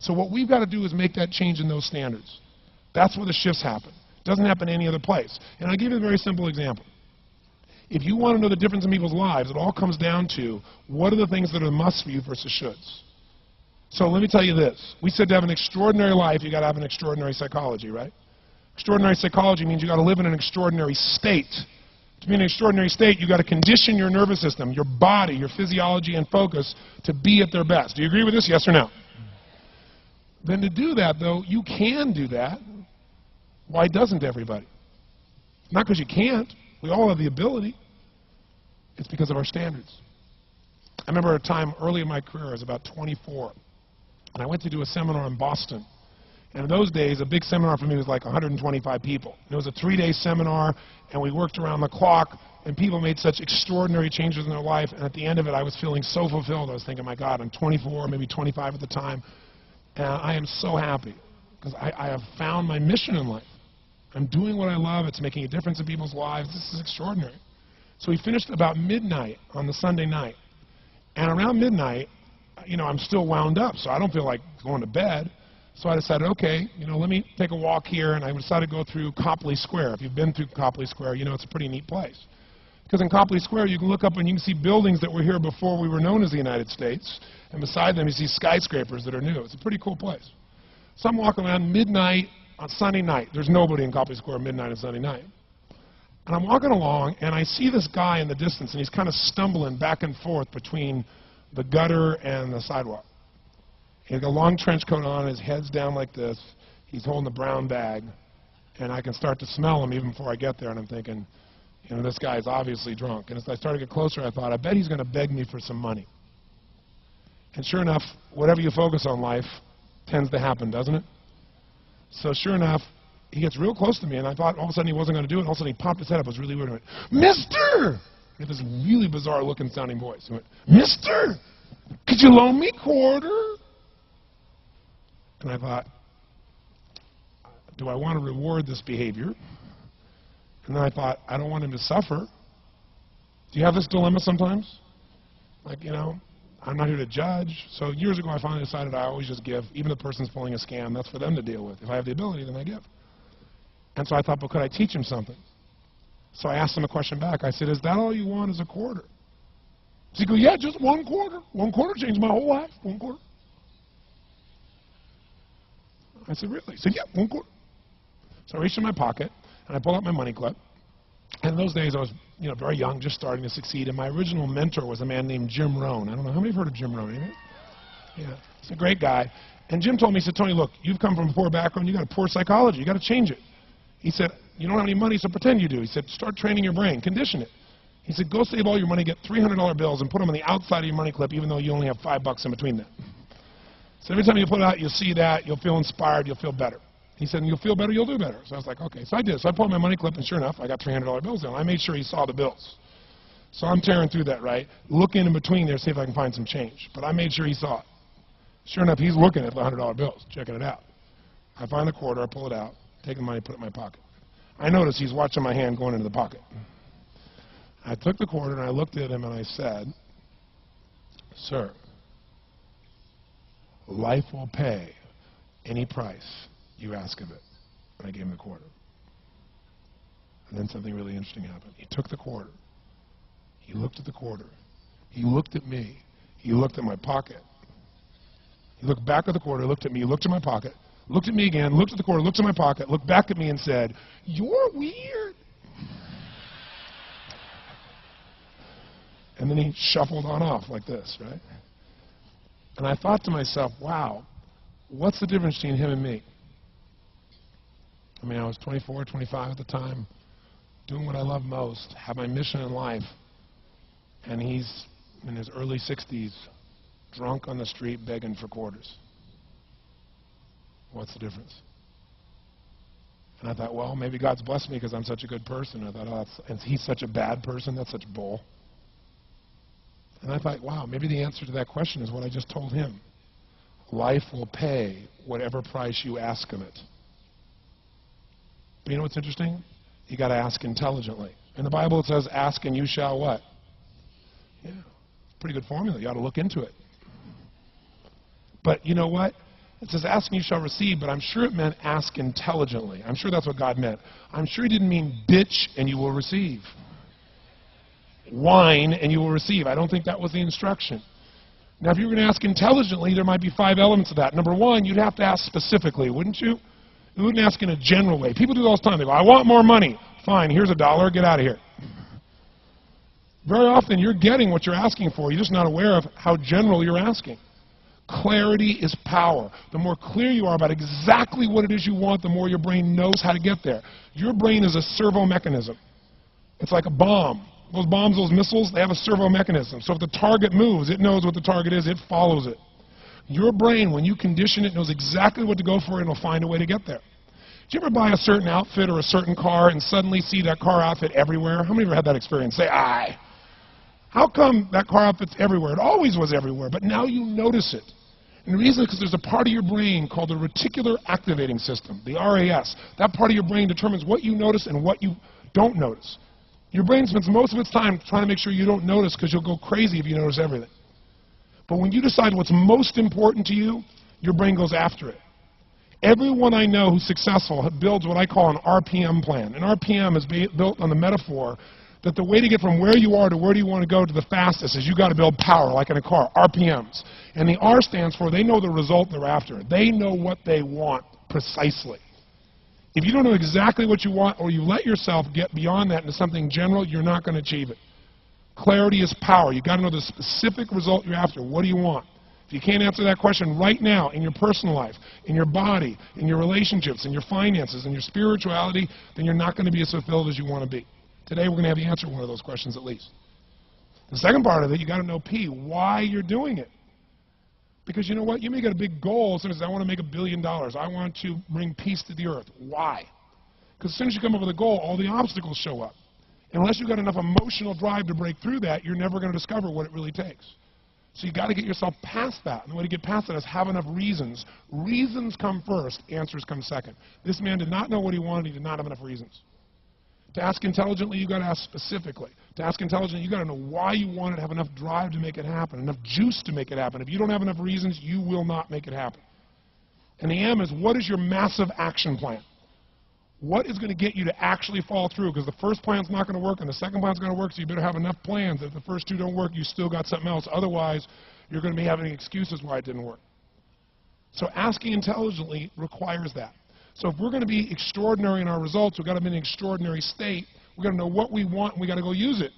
So what we've got to do is make that change in those standards. That's where the shifts happen. It doesn't happen any other place. And I'll give you a very simple example. If you want to know the difference in people's lives, it all comes down to what are the things that are musts for you versus shoulds. So let me tell you this. We said to have an extraordinary life, you got to have an extraordinary psychology, right? Extraordinary psychology means you got to live in an extraordinary state. To be in an extraordinary state, you got to condition your nervous system, your body, your physiology and focus to be at their best. Do you agree with this? Yes or no? Then to do that, though, you can do that. Why doesn't everybody? Not because you can't. We all have the ability. It's because of our standards. I remember a time early in my career, I was about 24, and I went to do a seminar in Boston. And in those days, a big seminar for me was like 125 people. And it was a 3-day seminar, and we worked around the clock, and people made such extraordinary changes in their life. And at the end of it, I was feeling so fulfilled. I was thinking, my God, I'm 24, maybe 25 at the time, and I am so happy because I have found my mission in life. I'm doing what I love. It's making a difference in people's lives. This is extraordinary. So we finished about midnight on the Sunday night. And around midnight, you know, I'm still wound up, so I don't feel like going to bed. So I decided, okay, you know, let me take a walk here, and I decided to go through Copley Square. If you've been through Copley Square, you know it's a pretty neat place. Because in Copley Square, you can look up and you can see buildings that were here before we were known as the United States, and beside them you see skyscrapers that are new. It's a pretty cool place. So I'm walking around midnight on Sunday night. There's nobody in Copley Square midnight on Sunday night. And I'm walking along, and I see this guy in the distance, and he's kind of stumbling back and forth between the gutter and the sidewalk. He's got a long trench coat on, his head's down like this, he's holding a brown bag, and I can start to smell him even before I get there, and I'm thinking, you know, this guy's obviously drunk. And as I started to get closer, I thought, I bet he's going to beg me for some money. And sure enough, whatever you focus on life tends to happen, doesn't it? So sure enough, he gets real close to me, and I thought all of a sudden he wasn't going to do it, and all of a sudden he popped his head up. It was really weird. He went, "Mister!" He had this really bizarre-looking sounding voice. He went, "Mister, could you loan me a quarter?" And I thought, do I want to reward this behavior? And then I thought, I don't want him to suffer. Do you have this dilemma sometimes? Like, you know, I'm not here to judge. So years ago I finally decided I always just give. Even if the person's pulling a scam, that's for them to deal with. If I have the ability, then I give. And so I thought, but could I teach him something? So I asked him a question back. I said, is that all you want is a quarter? So he goes, yeah, just 1 quarter. 1 quarter changed my whole life. 1 quarter. I said, really? He said, yeah, 1 quarter. So I reached in my pocket, and I pulled out my money clip. And in those days, I was, you know, very young, just starting to succeed. And my original mentor was a man named Jim Rohn. I don't know, how many have heard of Jim Rohn? Anybody? Yeah, he's a great guy. And Jim told me, he said, Tony, look, you've come from a poor background. You got a poor psychology. You got to change it. He said, you don't have any money, so pretend you do. He said, start training your brain. Condition it. He said, go save all your money, get $300 bills, and put them on the outside of your money clip, even though you only have $5 in between them. So every time you put it out, you'll see that, you'll feel inspired, you'll feel better. He said, and you'll feel better, you'll do better. So I was like, okay. So I did. So I pulled my money clip, and sure enough, I got $300 bills in. I made sure he saw the bills. So I'm tearing through that, right? Looking in between there, see if I can find some change. But I made sure he saw it. Sure enough, he's looking at the $100 bills, checking it out. I find the quarter, I pull it out, take the money, put it in my pocket. I notice he's watching my hand going into the pocket. I took the quarter, and I looked at him, and I said, sir, life will pay any price you ask of it. And I gave him the quarter. And then something really interesting happened. He took the quarter. He looked at the quarter. He looked at me. He looked at my pocket. He looked back at the quarter, looked at me, looked at my pocket, looked at me again, looked at the quarter, looked at my pocket, looked back at me and said, you're weird. And then he shuffled on off like this, right? And I thought to myself, wow, what's the difference between him and me? I mean, I was 24, 25 at the time, doing what I love most, have my mission in life, and he's in his early 60s, drunk on the street begging for quarters. What's the difference? And I thought, well, maybe God's blessed me because I'm such a good person. I thought, oh, and he's such a bad person, that's such bull. And I thought, wow, maybe the answer to that question is what I just told him. Life will pay whatever price you ask of it. But you know what's interesting? You got to ask intelligently. In the Bible it says, ask and you shall what? Yeah, pretty good formula. You ought to look into it. But you know what? It says, ask and you shall receive, but I'm sure it meant ask intelligently. I'm sure that's what God meant. I'm sure he didn't mean bitch and you will receive. Whine and you will receive. I don't think that was the instruction. Now, if you were going to ask intelligently, there might be 5 elements of that. Number one, you'd have to ask specifically, wouldn't you? You wouldn't ask in a general way. People do it all the time. They go, I want more money. Fine, here's $1, get out of here. Very often, you're getting what you're asking for. You're just not aware of how general you're asking. Clarity is power. The more clear you are about exactly what it is you want, the more your brain knows how to get there. Your brain is a servo mechanism. It's like a bomb. Those bombs, those missiles, they have a servo mechanism. So if the target moves, it knows what the target is, it follows it. Your brain, when you condition it, knows exactly what to go for, and it'll find a way to get there. Did you ever buy a certain outfit or a certain car and suddenly see that car outfit everywhere? How many of you ever had that experience? Say, aye. How come that car outfit's everywhere? It always was everywhere, but now you notice it. And the reason is because there's a part of your brain called the reticular activating system, the RAS. That part of your brain determines what you notice and what you don't notice. Your brain spends most of its time trying to make sure you don't notice because you'll go crazy if you notice everything. But when you decide what's most important to you, your brain goes after it. Everyone I know who's successful builds what I call an RPM plan. An RPM is built on the metaphor that the way to get from where you are to where do you want to go to the fastest is you got to build power, like in a car, RPMs. And the R stands for they know the result they're after. They know what they want precisely. If you don't know exactly what you want or you let yourself get beyond that into something general, you're not going to achieve it. Clarity is power. You've got to know the specific result you're after. What do you want? If you can't answer that question right now in your personal life, in your body, in your relationships, in your finances, in your spirituality, then you're not going to be as fulfilled as you want to be. Today we're going to have you answer one of those questions at least. The second part of it, you got to know P, why you're doing it. Because you know what? You may get a big goal. Someone says, I want to make $1 billion. I want to bring peace to the earth. Why? Because as soon as you come up with a goal, all the obstacles show up. And unless you've got enough emotional drive to break through that, you're never going to discover what it really takes. So you've got to get yourself past that. And the way to get past that is have enough reasons. Reasons come first. Answers come second. This man did not know what he wanted. He did not have enough reasons. To ask intelligently, you've got to ask specifically. To ask intelligently, you've got to know why you want it, have enough drive to make it happen, enough juice to make it happen. If you don't have enough reasons, you will not make it happen. And the M is, what is your massive action plan? What is going to get you to actually fall through? Because the first plan's not going to work and the second plan's going to work, so you better have enough plans that if the first two don't work, you still got something else. Otherwise, you're going to be having excuses why it didn't work. So asking intelligently requires that. So if we're going to be extraordinary in our results, we've got to be in an extraordinary state. We've got to know what we want, and we've got to go use it.